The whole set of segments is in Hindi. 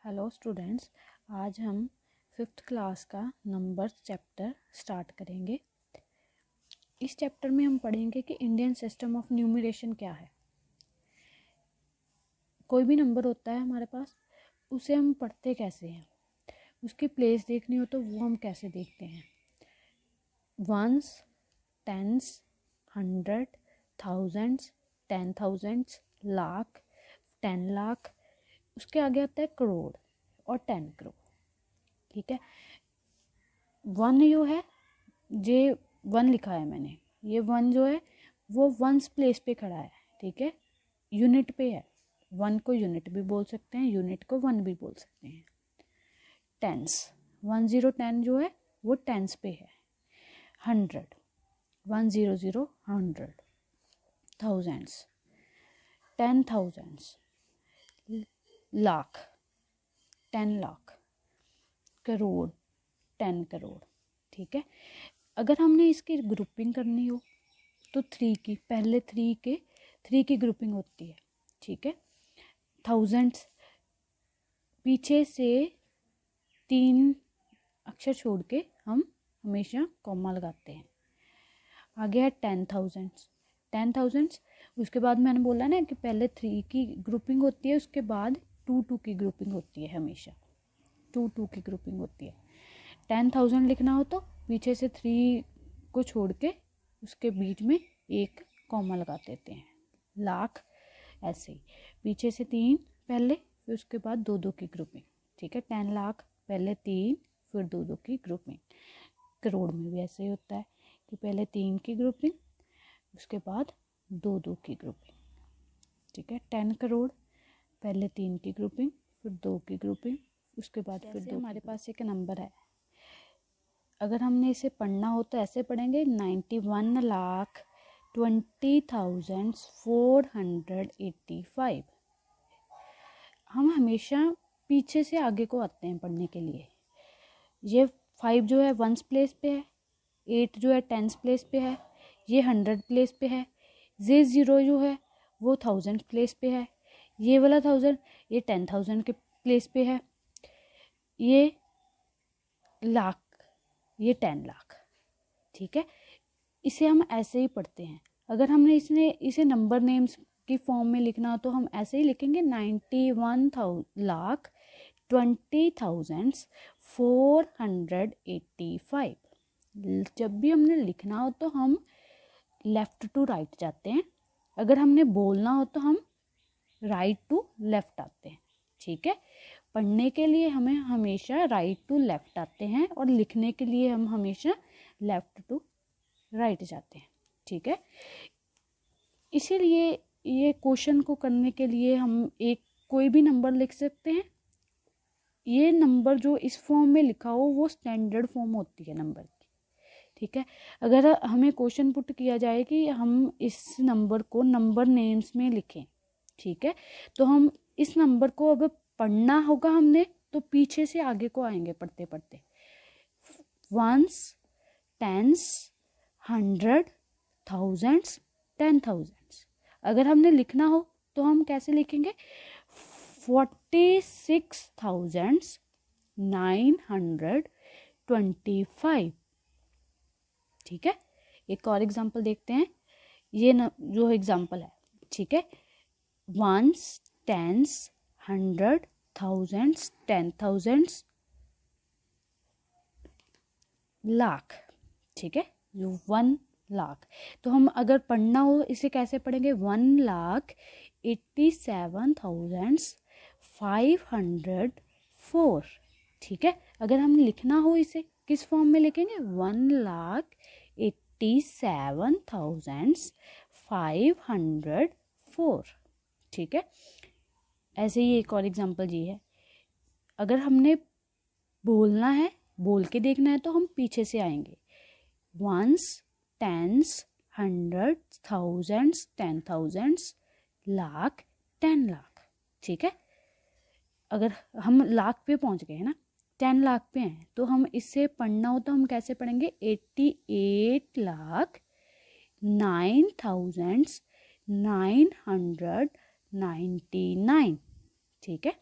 हेलो स्टूडेंट्स, आज हम फिफ्थ क्लास का नंबर चैप्टर स्टार्ट करेंगे। इस चैप्टर में हम पढ़ेंगे कि इंडियन सिस्टम ऑफ न्यूमरेशन क्या है। कोई भी नंबर होता है हमारे पास, उसे हम पढ़ते कैसे हैं, उसकी प्लेस देखनी हो तो वो हम कैसे देखते हैं। Ones, tens, hundred, thousands, 10,000, lakh, 10 lakh, उसके आगे आता है करोड़ और 10 करोड़। ठीक है, वन जो है, ये वन लिखा है मैंने, ये वन जो है वो वंस प्लेस पे खड़ा है। ठीक है, यूनिट पे है। वन को यूनिट भी बोल सकते हैं, यूनिट को वन भी बोल सकते हैं। टेंस, 1010 जो है वो टेंस पे है। Hundred, 100, hundred. Thousands, 10,000, lakh, 10 lakh. Crore, 10 crore. ठीक है, अगर हमने इसकी ग्रुपिंग करनी हो तो पहले थ्री की ग्रुपिंग होती है। ठीक है, थाउजेंड्स, पीछे से 3 अक्षर छोड़ के हम हमेशा कॉमा लगाते हैं। आगे है 10,000, उसके बाद मैंने बोला ना कि पहले 3 की ग्रुपिंग होती है, उसके बाद 2 की ग्रुपिंग होती है। हमेशा 2 की ग्रुपिंग होती है। 10,000 लिखना हो तो पीछे से 3 को छोड़ के उसके बीच में एक कॉमा लगा देते हैं। लाख, ऐसे ही पीछे से 3 पहले, फिर उसके बाद 2 की ग्रुपिंग। ठीक है, 10 लाख, पहले 3 फिर 2 की ग्रुपिंग। करोड़ में भी ऐसे ही होता है कि पहले 3 की ग्रुपिंग, उसके बाद 2 की ग्रुपिंग। ठीक है, 10 करोड़, पहले 3 की ग्रुपिंग, फिर 2 की ग्रुपिंग, उसके बाद फिर 2। हमारे पास एक नंबर है, अगर हमने इसे पढ़ना हो तो ऐसे पढ़ेंगे 91,20,485। हम हमेशा पीछे से आगे को आते हैं पढ़ने के लिए। ये 5 जो है वंस प्लेस पे है, 8 जो है टेंस प्लेस पे है, ये 100 प्लेस पे है, ये 0 जो है वो 1000 प्लेस पे है, ये वाला 1000 ये 10,000 के प्लेस पे है, ये लाख, ये 10 लाख। ठीक है, इसे हम ऐसे ही पढ़ते हैं। अगर हमने इसे नंबर नेम्स की फॉर्म में लिखना हो तो हम ऐसे ही लिखेंगे 91,20,485। जब भी हमने लिखना हो तो हम लेफ्ट टू राइट जाते हैं, अगर हमने बोलना हो तो हम राइट टू लेफ्ट आते हैं। ठीक है, पढ़ने के लिए हमें हमेशा राइट टू लेफ्ट आते हैं और लिखने के लिए हम हमेशा लेफ्ट टू राइट जाते हैं। ठीक है, इसीलिए ये क्वेश्चन को करने के लिए हम एक कोई भी नंबर लिख सकते हैं। ये नंबर जो इस फॉर्म में लिखा हो वो स्टैंडर्ड फॉर्म होती है नंबर की। ठीक है, अगर हमें क्वेश्चन पुट किया जाए कि हम इस नंबर को नंबर नेम्स में लिखें, ठीक है, तो हम इस नंबर को अब पढ़ना होगा हमने तो पीछे से आगे को आएंगे पढ़ते पढ़ते। Ones, tens, 100, thousands, 10,000। अगर हमने लिखना हो तो हम कैसे लिखेंगे? 46,925। ठीक है, एक और एग्जांपल देखते हैं। ये जो एग्जांपल है, ठीक है, वंस, टेंस, 100, थाउजेंड्स, 10,000, लाख। ठीक है, जो 1 लाख, तो हम अगर पढ़ना हो इसे कैसे पढ़ेंगे? 1,87,504। ठीक है, अगर हम लिखना हो इसे किस फॉर्म में लिखेंगे? 1,87,504। ठीक है, ऐसे ही एक और एग्जांपल जी है। अगर हमने बोलना है, बोल के देखना है तो हम पीछे से आएंगे। Ones, tens, 100, thousands, 10,000, lakh, 10 lakh. ठीक है, अगर हम लाख पे पहुंच गए हैं ना, 10 लाख पे हैं, तो हम इससे पढ़ना हो तो हम कैसे पढ़ेंगे? 88,09,999। ठीक है,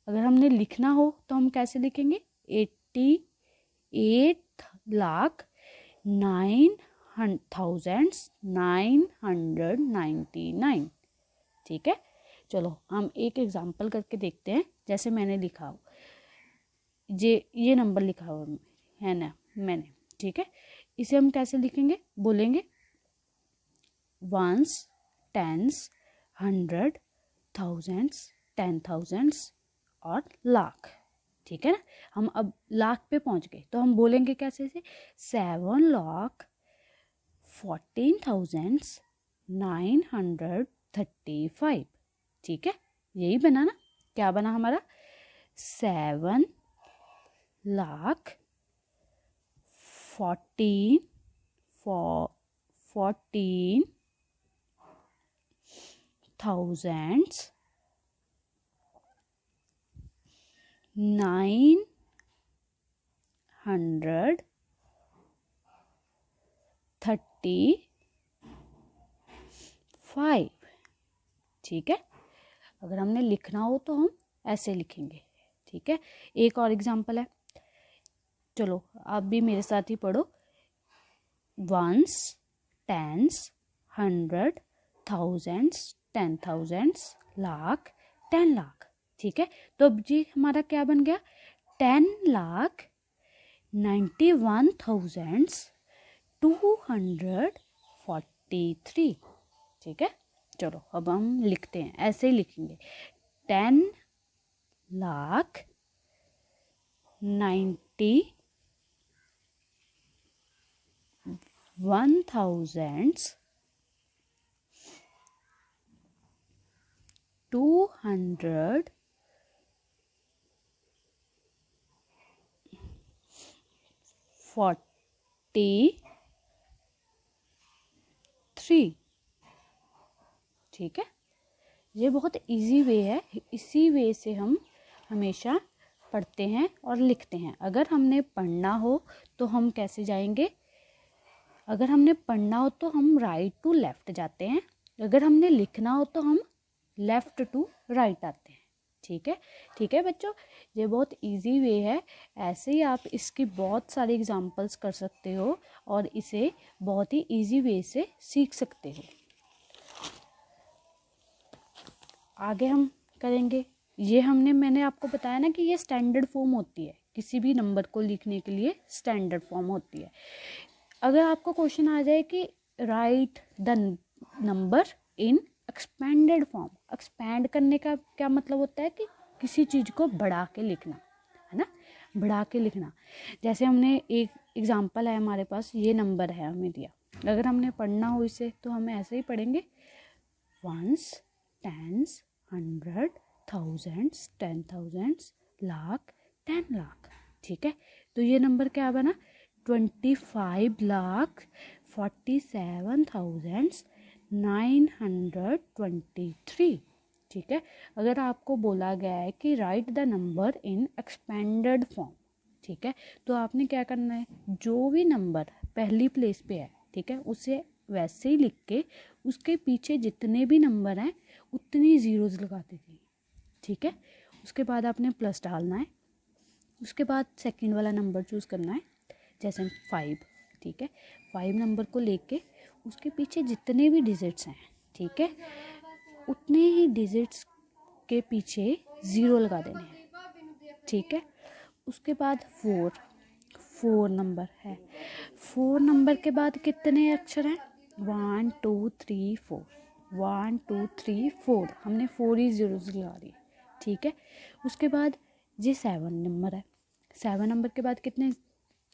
अगर हमने लिखना हो तो हम कैसे लिखेंगे? 88,999। ठीक है, चलो हम एक एग्जांपल करके देखते हैं। जैसे मैंने लिखा हो, ये नंबर लिखा हुआ है ना मैंने, ठीक है, इसे हम कैसे लिखेंगे? बोलेंगे once, tens, hundred, thousands, 10,000s और लाख। ठीक है ना, हम अब लाख पे पहुंच गए तो हम बोलेंगे कैसे से? 7,14,935। ठीक है, यही बना ना? क्या बना हमारा? 14,935। ठीक है, अगर हमने लिखना हो तो हम ऐसे लिखेंगे। ठीक है, एक और एग्जांपल है, चलो आप भी मेरे साथ ही पढ़ो। Ones, tens, hundred, thousands, 10,000s, lakh, 10 lakh. ठीक है, तो अब जी हमारा क्या बन गया? 10,91,243। ठीक है, चलो अब हम लिखते हैं, ऐसे ही लिखेंगे। 10,91,243। ठीक है, ये बहुत इजी वे है, इसी वे से हम हमेशा पढ़ते हैं और लिखते हैं। अगर हमने पढ़ना हो तो हम कैसे जाएंगे? अगर हमने पढ़ना हो तो हम राइट टू लेफ्ट जाते हैं, अगर हमने लिखना हो तो हम लेफ्ट टू राइट आते हैं। ठीक है, ठीक है बच्चों, ये बहुत इजी वे है। ऐसे ही आप इसकी बहुत सारे एग्जांपल्स कर सकते हो और इसे बहुत ही इजी वे से सीख सकते हो। आगे हम करेंगे, ये मैंने आपको बताया ना कि ये स्टैंडर्ड फॉर्म होती है, किसी भी नंबर को लिखने के लिए स्टैंडर्ड फॉर्म होती है। अगर आपको क्वेश्चन आ जाए कि right the number in expanded form, expand करने का क्या मतलब होता है? कि किसी चीज़ को बढ़ा के लिखना, है ना, बढ़ा के लिखना। जैसे हमने एक एग्जांपल है हमारे पास, ये नंबर है हमें दिया, अगर हमने पढ़ना हो इसे तो हम ऐसे ही पढ़ेंगे, ones, tens, hundred, thousands, 10,000s, lakh, 10 lakh. ठीक है, तो ये नंबर क्या बना? 25,47,923। ठीक है, अगर आपको बोला गया है कि right the number in expanded form, ठीक है, तो आपने क्या करना है? जो भी नंबर पहली प्लेस पे है, ठीक है, उसे वैसे ही लिख के उसके पीछे जितने भी नंबर हैं उतनी ज़ीरोज़ लगा देनी। ठीक है, उसके बाद आपने प्लस डालना है, उसके बाद सेकंड वाला नंबर चूज़ करना है, जैसे 5। ठीक है, 5 नंबर को लेके उसके पीछे जितने भी डिजिट्स हैं, ठीक है, उतने ही डिजिट्स के पीछे ज़ीरो लगा देने हैं। ठीक है, उसके बाद 4 नंबर है, 4 नंबर के बाद कितने अक्षर हैं? 1 2 3 4, 1 2 3 4, हमने 4 ही ज़ीरोज़ लगा दिए। ठीक है, उसके बाद ये 7 नंबर है, 7 नंबर के बाद कितने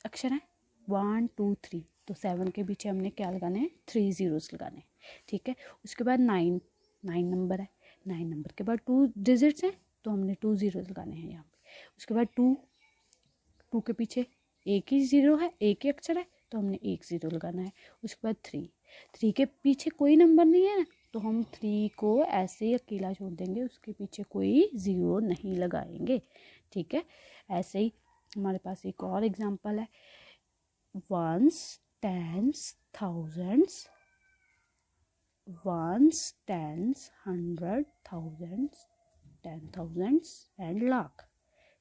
अक्षर हैं? 1 2 3, तो 7 के पीछे हमने क्या लगाने हैं? 3 ज़ीरोज़ लगाने हैं। ठीक है, उसके बाद 9 नंबर है, 9 नंबर के बाद 2 डिजिट्स हैं तो हमने 2 ज़ीरोज़ लगाने हैं यहाँ पे। उसके बाद 2 के पीछे एक ही ज़ीरो है, एक ही अक्षर है तो हमने 1 ज़ीरो लगाना है। उसके बाद 3 के पीछे कोई नंबर नहीं है तो हम 3 को ऐसे ही अकेला छोड़ देंगे, उसके पीछे कोई ज़ीरो नहीं लगाएंगे। ठीक है, ऐसे ही हमारे पास एक और एग्जांपल है, ones, tens, thousands, ones, tens, hundred, thousands, 10,000s and lakh.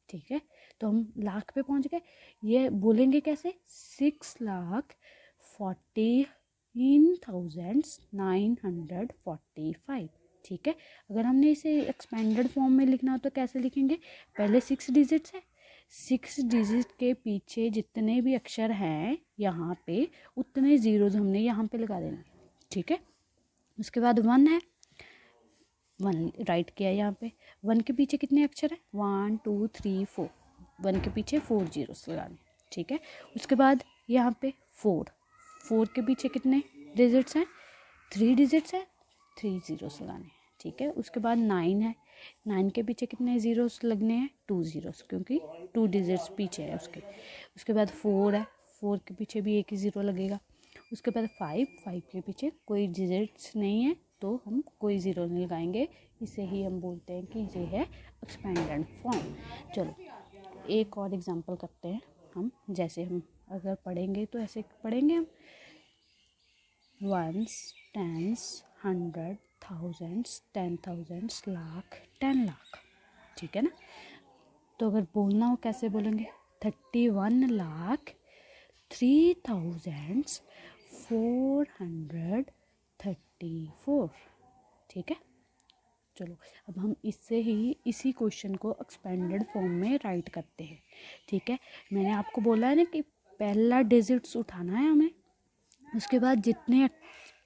ठीक है, तो हम लाख पे पहुंच गए। ये बोलेंगे कैसे, 6,14,945। ठीक है, अगर हमने इसे एक्सपेंडेड फॉर्म में लिखना हो तो कैसे लिखेंगे, पहले 6 डिजिट्स है, 6 डिजिट के पीछे जितने भी अक्षर हैं यहाँ पे उतने जीरोज हमने यहाँ पे लगा देने। ठीक है, उसके बाद 1 है, 1 राइट किया यहाँ पे। 1 के पीछे कितने अक्षर है, 1 2 3 4, 1 के पीछे 4 जीरोस लगाने। ठीक है, उसके बाद यहाँ पे 4 के पीछे कितने डिजिट्स हैं, 3 डिजिट्स है, 3 जीरोस लगाने। ठीक है, उसके बाद 9 है, 9 के पीछे कितने जीरोस लगने हैं, 2 जीरोस, क्योंकि 2 डिजिट्स पीछे है उसके। उसके बाद 4 है, 4 के पीछे भी एक ही ज़ीरो लगेगा। उसके बाद 5 के पीछे कोई डिजिट्स नहीं है तो हम कोई ज़ीरो नहीं लगाएंगे, इसे ही हम बोलते हैं कि ये है एक्सपेंडेड फॉर्म। चलो एक और एग्जांपल करते हैं हम, जैसे हम अगर पढ़ेंगे तो ऐसे पढ़ेंगे हम, 1s 10s 100 thousands 10,000s lakh 10 lakh. ठीक है ना, तो अगर बोलना हो कैसे बोलेंगे, 31,03,434। ठीक है, चलो अब हम इससे ही इसी क्वेश्चन को एक्सपेंडेड फॉर्म में राइट करते हैं। ठीक है, मैंने आपको बोला है ना कि पहला डिजिट्स उठाना है हमें, उसके बाद जितने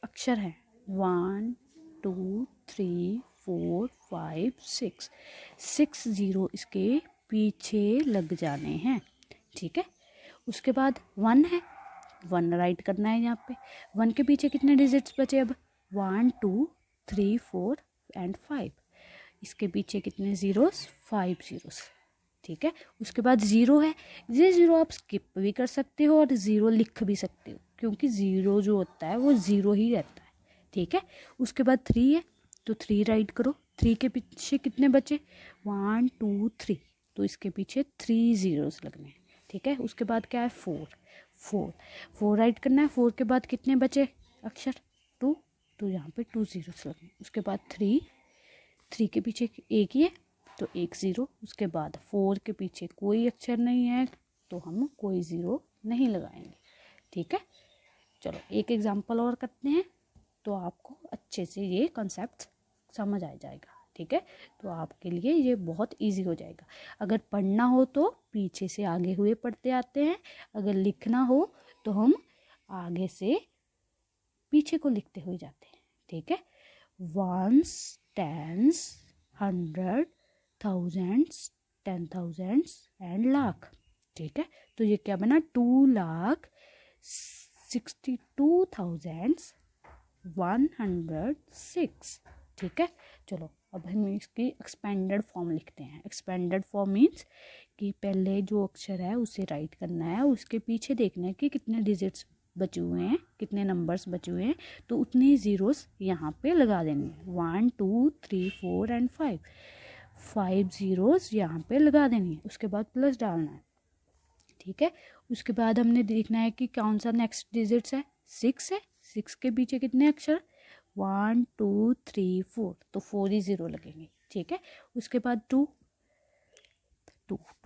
अक्षर हैं 1 2 3 4 5 6 जीरो इसके पीछे लग जाने हैं। ठीक है, उसके बाद 1 है, 1 राइट करना है यहाँ पे। 1 के पीछे कितने डिजिट्स बचे अब, 1 2 3 4 एंड 5, इसके पीछे कितने जीरोस, 5 जीरोस। ठीक है, उसके बाद 0 है, ये 0 आप स्किप भी कर सकते हो और 0 लिख भी सकते हो, क्योंकि 0 जो होता है वो 0 ही रहता है। ठीक है, उसके बाद 3 है, तो 3 राइट करो। 3 के पीछे कितने बचे, 1 2 3, तो इसके पीछे 3 जीरोस लगने हैं। ठीक है, उसके बाद क्या है, 4 राइट करना है। 4 के बाद कितने बचे अक्षर, 2, तो यहाँ पे 2 जीरोस लगने। उसके बाद 3 के पीछे एक ही है तो 1 ज़ीरो। उसके बाद 4 के पीछे कोई अक्षर नहीं है तो हम कोई ज़ीरो नहीं लगाएंगे। ठीक है, चलो एक एग्जांपल और करते हैं तो आपको अच्छे से ये कॉन्सेप्ट समझ आ जाएगा। ठीक है, तो आपके लिए ये बहुत इजी हो जाएगा। अगर पढ़ना हो तो पीछे से आगे हुए पढ़ते आते हैं, अगर लिखना हो तो हम आगे से पीछे को लिखते हुए जाते हैं। ठीक है, 1s 10s 100 thousands 10,000s and lakh. ठीक है, तो ये क्या बना, 2,62,106। ठीक है, चलो अब हम इसकी एक्सपेंडेड फॉर्म लिखते हैं। एक्सपेंडेड फॉर्म मीन्स कि पहले जो अक्षर है उसे राइट करना है, उसके पीछे देखना है कि कितने डिजिट्स बचे हुए हैं, कितने नंबर्स बचे हुए हैं, तो उतनी जीरोस यहाँ पे लगा देनी है। 1 2 3 4 एंड 5 जीरोस यहाँ पे लगा देनी है। उसके बाद प्लस डालना है। ठीक है, उसके बाद हमने देखना है कि कौन सा नेक्स्ट डिजिट्स है, 6 है, 6 के पीछे कितने अक्षर, 1 2 3 4, तो 4 ही ज़ीरो लगेंगे। ठीक है, उसके बाद 2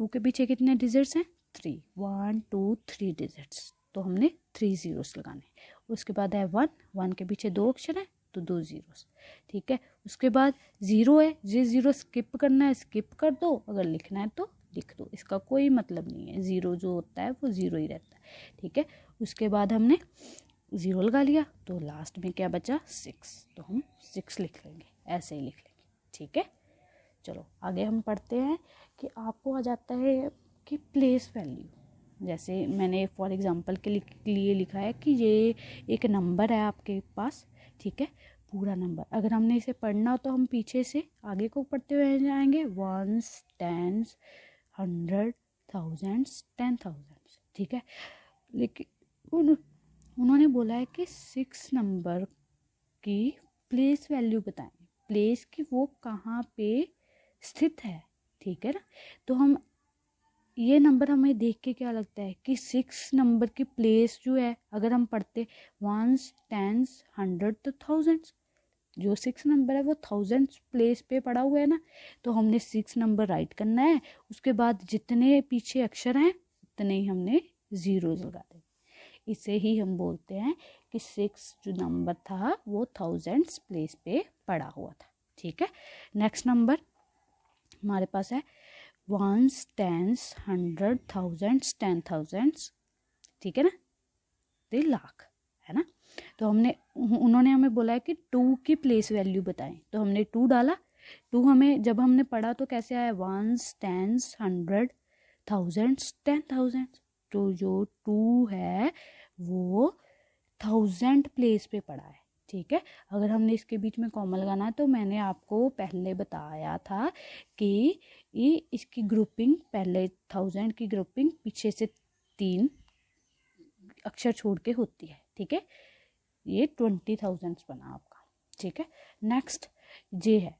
के पीछे कितने डिजिट्स हैं, 3, 1 2 3 डिजिट्स, तो हमने 3 जीरोस लगाने। उसके बाद है 1 के पीछे 2 अक्षर है तो 2 जीरोस। ठीक है, उसके बाद 0 है, ये 0 स्किप करना है, स्किप कर दो, अगर लिखना है तो लिख दो, इसका कोई मतलब नहीं है, 0 जो होता है वो 0 ही रहता है। ठीक है, उसके बाद हमने 0 लगा लिया तो लास्ट में क्या बचा, 6, तो हम 6 लिख लेंगे, ऐसे ही लिख लेंगे। ठीक है, चलो आगे हम पढ़ते हैं कि आपको आ जाता है कि प्लेस वैल्यू। जैसे मैंने फॉर एग्जांपल के लिए लिखा है कि ये एक नंबर है आपके पास। ठीक है, पूरा नंबर, अगर हमने इसे पढ़ना हो तो हम पीछे से आगे को पढ़ते हुए जाएंगे, 1s 10s 100 thousands 10,000। ठीक है, लेकिन उन्होंने बोला है कि 6 नंबर की प्लेस वैल्यू बताएं, प्लेस की वो कहाँ पे स्थित है। ठीक है ना, तो हम ये नंबर हमें देख के क्या लगता है कि 6 नंबर की प्लेस जो है, अगर हम पढ़ते 1s 10s 100 तो 1000s, जो 6 नंबर है वो 1000 प्लेस पे पड़ा हुआ है ना, तो हमने 6 नंबर राइट करना है, उसके बाद जितने पीछे अक्षर हैं उतने ही हमने ज़ीरोज़ लगा दें। इसे ही हम बोलते हैं कि 6 जो नंबर था वो 1000 प्लेस पे पड़ा हुआ था। ठीक है, नेक्स्ट नंबर हमारे पास है 1s, 10s, 100, 1000, 10,000, ठीक है ना, 3 लाख, है ना। तो उन्होंने हमें बोला है कि 2 की प्लेस वैल्यू बताएं, तो हमने 2 डाला। 2 हमें जब हमने पढ़ा तो कैसे आया, 1s, 10s, 100, 1000, 10,000। तो जो 2 है वो 1000 प्लेस पे पड़ा है। ठीक है, अगर हमने इसके बीच में कॉमा लगाना है तो मैंने आपको पहले बताया था कि ये इसकी ग्रुपिंग, पहले 1000 की ग्रुपिंग पीछे से 3 अक्षर छोड़ के होती है। ठीक है, ये 20,000 बना आपका। ठीक है, नेक्स्ट जे है,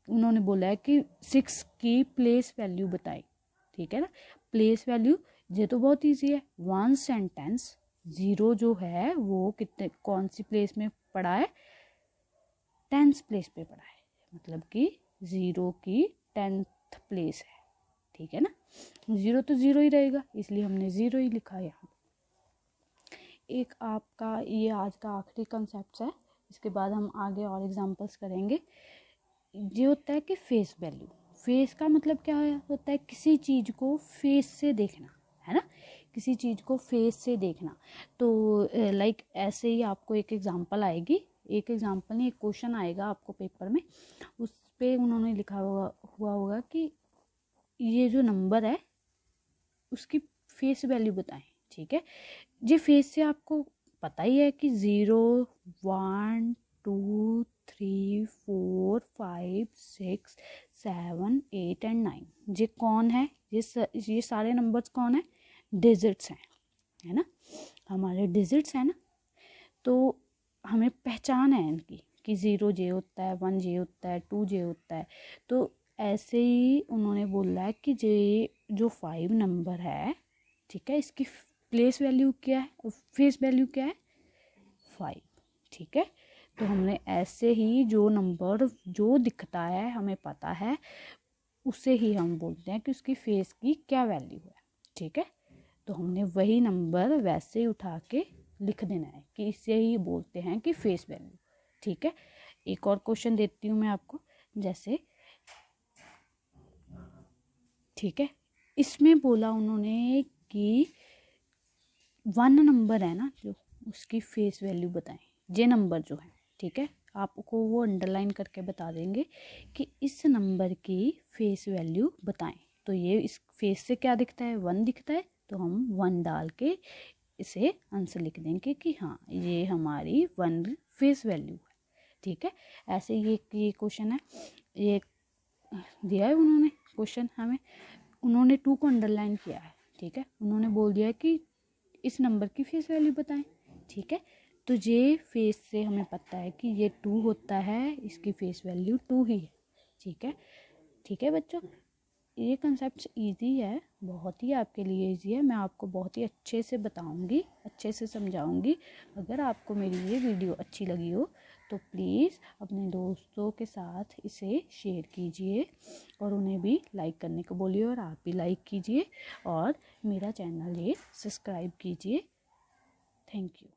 उन्होंने बोला है कि 6 की प्लेस वैल्यू बताई। ठीक है ना, प्लेस वैल्यू ये तो बहुत इजी है, 1s एंड 10s। 0 जो है वो कितने कौन सी प्लेस में पड़ा है, 10th प्लेस पे पड़ा है, मतलब कि 0 की 10th प्लेस है। ठीक है ना, 0 तो 0 ही रहेगा, इसलिए हमने 0 ही लिखा है यहाँ। एक आपका ये आज का आखिरी कंसेप्ट है, इसके बाद हम आगे और एग्जांपल्स करेंगे। ये होता है कि फेस वैल्यू। फेस का मतलब क्या होता है, किसी चीज़ को फेस से देखना, है ना, किसी चीज़ को फेस से देखना। तो लाइक ऐसे ही आपको एक एग्जांपल आएगी, एक एग्जांपल नहीं, एक क्वेश्चन आएगा आपको पेपर में, उस पे उन्होंने लिखा हुआ होगा कि ये जो नंबर है उसकी फेस वैल्यू बताएं। ठीक है, ये फेस से आपको पता ही है कि 0, 1, 2, 3, 4, 5, 6, 7, 8 एंड 9। ये कौन है, ये सारे नंबर्स कौन है, डिजिट्स हैं, है ना, हमारे डिजिट्स हैं ना। तो हमें पहचान है इनकी कि 0 जे होता है, 1 जे होता है, 2 जे होता है। तो ऐसे ही उन्होंने बोला है कि ये जो 5 नंबर है, ठीक है, इसकी प्लेस वैल्यू क्या है, फेस वैल्यू क्या है, 5। ठीक है, तो हमने ऐसे ही जो नंबर जो दिखता है हमें पता है, उसे ही हम बोलते हैं कि उसकी फेस की क्या वैल्यू है। ठीक है, तो हमने वही नंबर वैसे ही उठा के लिख देना है कि इसे ही बोलते हैं कि फेस वैल्यू। ठीक है, एक और क्वेश्चन देती हूँ मैं आपको, जैसे ठीक है, इसमें बोला उन्होंने कि 1 नंबर है ना जो, उसकी फेस वैल्यू बताएं, जे नंबर जो है। ठीक है, आपको वो अंडरलाइन करके बता देंगे कि इस नंबर की फेस वैल्यू बताएं। तो ये इस फेस से क्या दिखता है, 1 दिखता है, तो हम 1 डाल के इसे आंसर लिख देंगे कि हाँ ये हमारी 1 फेस वैल्यू है। ठीक है, ऐसे ये क्वेश्चन है, ये दिया है उन्होंने क्वेश्चन हमें, उन्होंने 2 को अंडरलाइन किया है। ठीक है, उन्होंने बोल दिया कि इस नंबर की फेस वैल्यू बताएं। ठीक है, तो ये फेस से हमें पता है कि ये 2 होता है, इसकी फेस वैल्यू 2 ही है। ठीक है, ठीक है बच्चों, ये कंसेप्ट इजी है, बहुत ही आपके लिए इजी है, मैं आपको बहुत ही अच्छे से बताऊंगी, अच्छे से समझाऊंगी। अगर आपको मेरी ये वीडियो अच्छी लगी हो तो प्लीज़ अपने दोस्तों के साथ इसे शेयर कीजिए और उन्हें भी लाइक करने को बोलिए, और आप भी लाइक कीजिए और मेरा चैनल ये सब्सक्राइब कीजिए। Thank you.